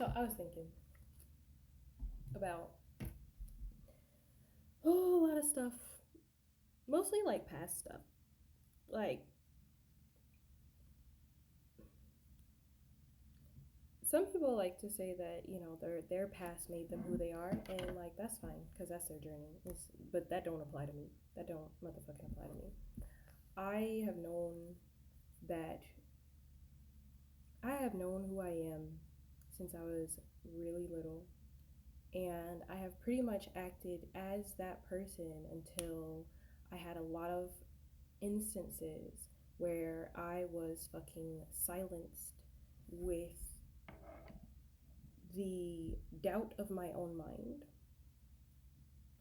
So I was thinking about a lot of stuff, mostly like past stuff. Like some people like to say that their past made them who they are, and like that's fine because that's their journey. But that don't apply to me. That don't motherfucking apply to me. I have known that I have known who I am since I was really little, and I have pretty much acted as that person until I had a lot of instances where I was fucking silenced with the doubt of my own mind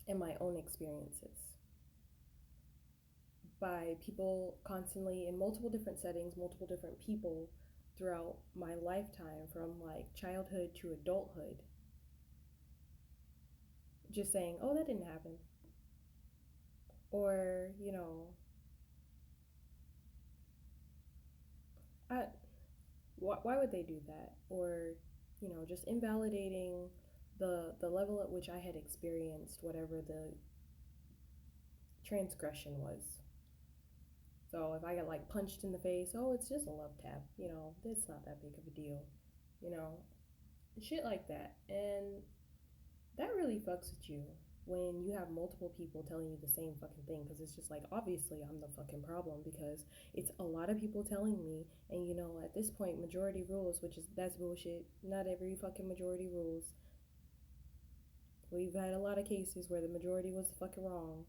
and my own experiences by people constantly in multiple different settings, multiple different people throughout my lifetime from like childhood to adulthood, just saying, oh, that didn't happen. Or, I, why would they do that? Or, just invalidating the level at which I had experienced whatever the transgression was. So if I got like punched in the face, oh, it's just a love tap, it's not that big of a deal, you know, shit like that. And that really fucks with you when you have multiple people telling you the same fucking thing, because it's just like, obviously I'm the fucking problem because it's a lot of people telling me. And at this point, majority rules, which is that's bullshit. Not every fucking majority rules. We've had a lot of cases where the majority was fucking wrong.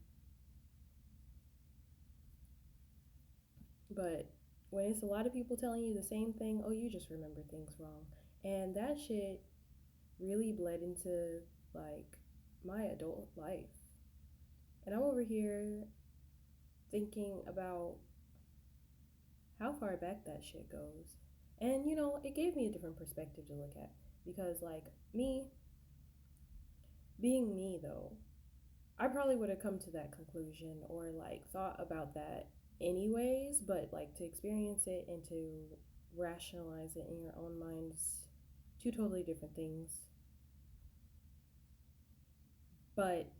But when it's a lot of people telling you the same thing, oh, you just remember things wrong. And that shit really bled into like my adult life. And I'm over here thinking about how far back that shit goes. And it gave me a different perspective to look at because like me being me though, I probably would have come to that conclusion or like thought about that anyways, but like to experience it and to rationalize it in your own minds, two totally different things. But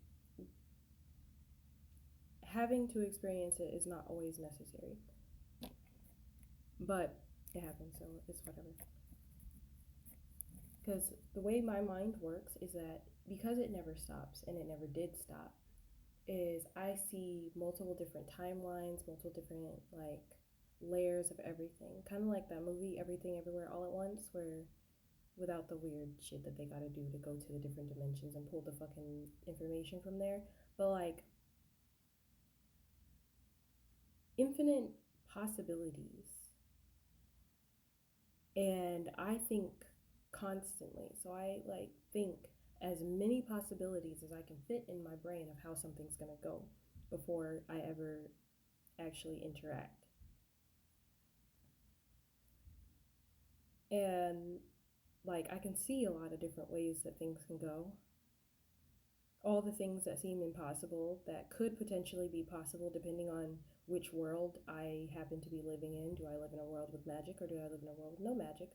having to experience it is not always necessary. But it happens, so it's whatever. Because the way my mind works is that because it never stops and it never did stop, is I see multiple different timelines, multiple different like layers of everything. Kind of like that movie Everything Everywhere All at Once, where without the weird shit that they gotta do to go to the different dimensions and pull the fucking information from there. But like infinite possibilities. And I think constantly. So I like think as many possibilities as I can fit in my brain of how something's gonna go before I ever actually interact. And like I can see a lot of different ways that things can go. All the things that seem impossible that could potentially be possible depending on which world I happen to be living in. Do I live in a world with magic or do I live in a world with no magic?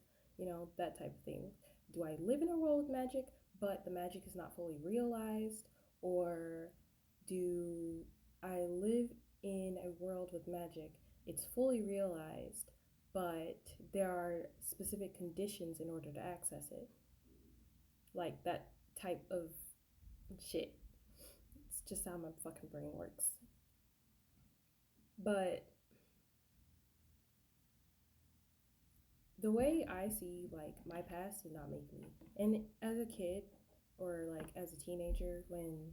That type of thing. Do I live in a world with magic, but the magic is not fully realized? Or do I live in a world with magic? It's fully realized, but there are specific conditions in order to access it. Like that type of shit. It's just how my fucking brain works. But the way I see like my past did not make me. And as a kid or like as a teenager, when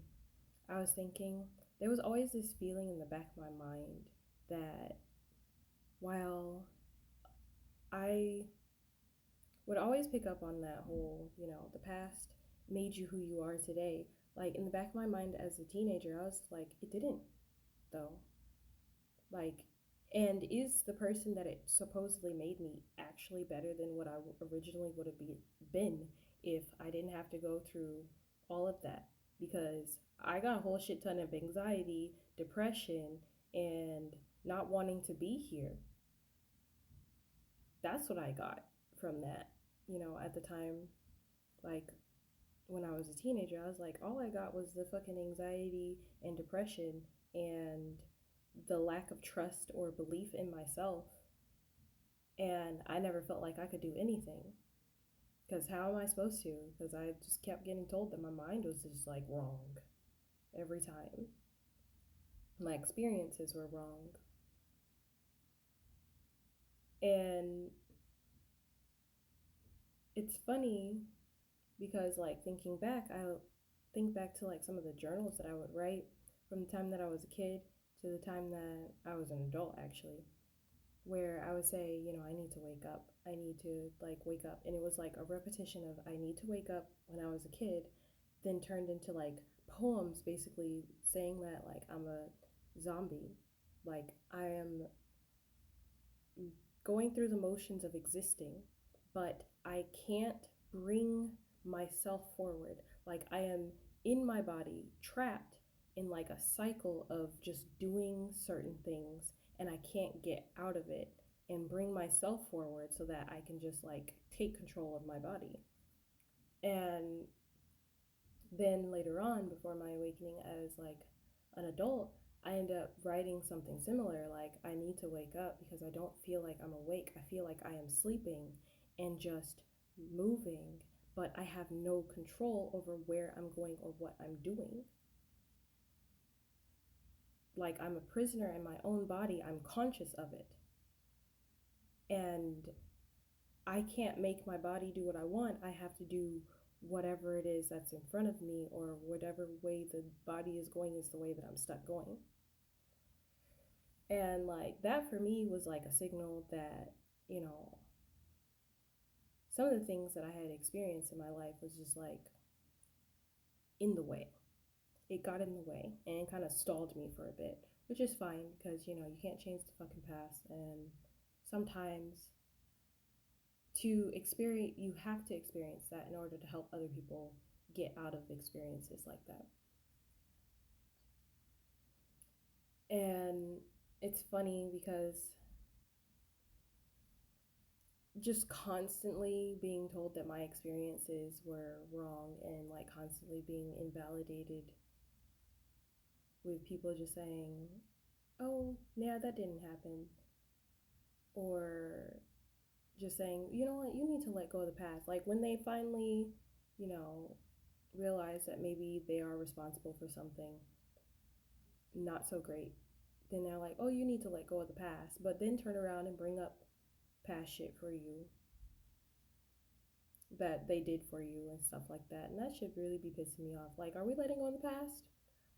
I was thinking, there was always this feeling in the back of my mind that while I would always pick up on that whole, the past made you who you are today. Like in the back of my mind as a teenager, I was like, it didn't though. Like, and is the person that it supposedly made me actually better than what I originally would have been if I didn't have to go through all of that? Because I got a whole shit ton of anxiety, depression, and not wanting to be here. That's what I got from that, at the time. Like, when I was a teenager, I was like, all I got was the fucking anxiety and depression and the lack of trust or belief in myself. And I never felt like I could do anything. Because how am I supposed to? Because I just kept getting told that my mind was just like wrong every time. My experiences were wrong. And it's funny because, like, thinking back, I think back to like some of the journals that I would write from the time that I was a kid to the time that I was an adult, actually, where I would say, I need to wake up. I need to like wake up. And it was like a repetition of I need to wake up when I was a kid, then turned into like poems basically saying that like I'm a zombie. Like I am going through the motions of existing, but I can't bring myself forward. Like I am in my body, trapped in like a cycle of just doing certain things, and I can't get out of it and bring myself forward so that I can just like take control of my body. And then later on, before my awakening as like an adult, I end up writing something similar, like I need to wake up because I don't feel like I'm awake. I feel like I am sleeping and just moving, but I have no control over where I'm going or what I'm doing. Like I'm a prisoner in my own body. I'm conscious of it. And I can't make my body do what I want. I have to do whatever it is that's in front of me, or whatever way the body is going is the way that I'm stuck going. And like that for me was like a signal that, some of the things that I had experienced in my life was just like in the way. It got in the way and it kind of stalled me for a bit, which is fine because, you can't change the fucking past. And sometimes you have to experience that in order to help other people get out of experiences like that. And it's funny because just constantly being told that my experiences were wrong and like constantly being invalidated with people just saying, oh, yeah, that didn't happen. Or just saying, you know what, you need to let go of the past. Like when they finally, you know, realize that maybe they are responsible for something not so great, then they're like, oh, you need to let go of the past. But then turn around and bring up past shit for you that they did for you and stuff like that. And that should really be pissing me off. Like, are we letting go of the past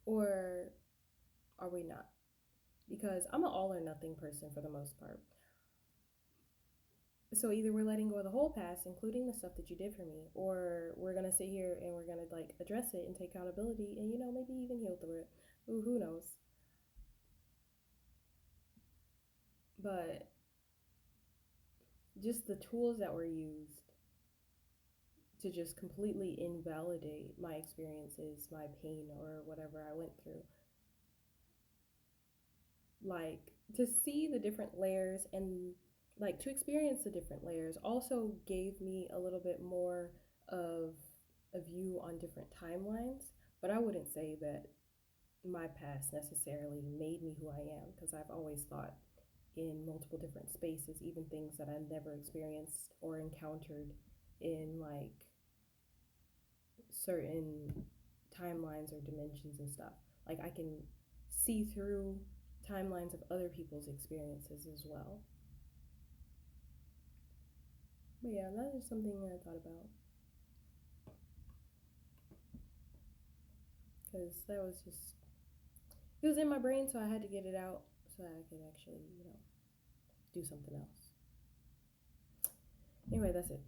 or are we not? Because I'm an all or nothing person for the most part. So either we're letting go of the whole past, including the stuff that you did for me, or we're gonna sit here and we're gonna like address it and take accountability and maybe even heal through it. Ooh, who knows? But just the tools that were used to just completely invalidate my experiences, my pain, or whatever I went through. Like to see the different layers and like to experience the different layers also gave me a little bit more of a view on different timelines. But I wouldn't say that my past necessarily made me who I am, because I've always thought in multiple different spaces, even things that I never experienced or encountered in like certain timelines or dimensions and stuff. Like I can see through timelines of other people's experiences as well. But yeah, that is something that I thought about because that was just, it was in my brain, so I had to get it out so that I could actually, do something else. Anyway, that's it.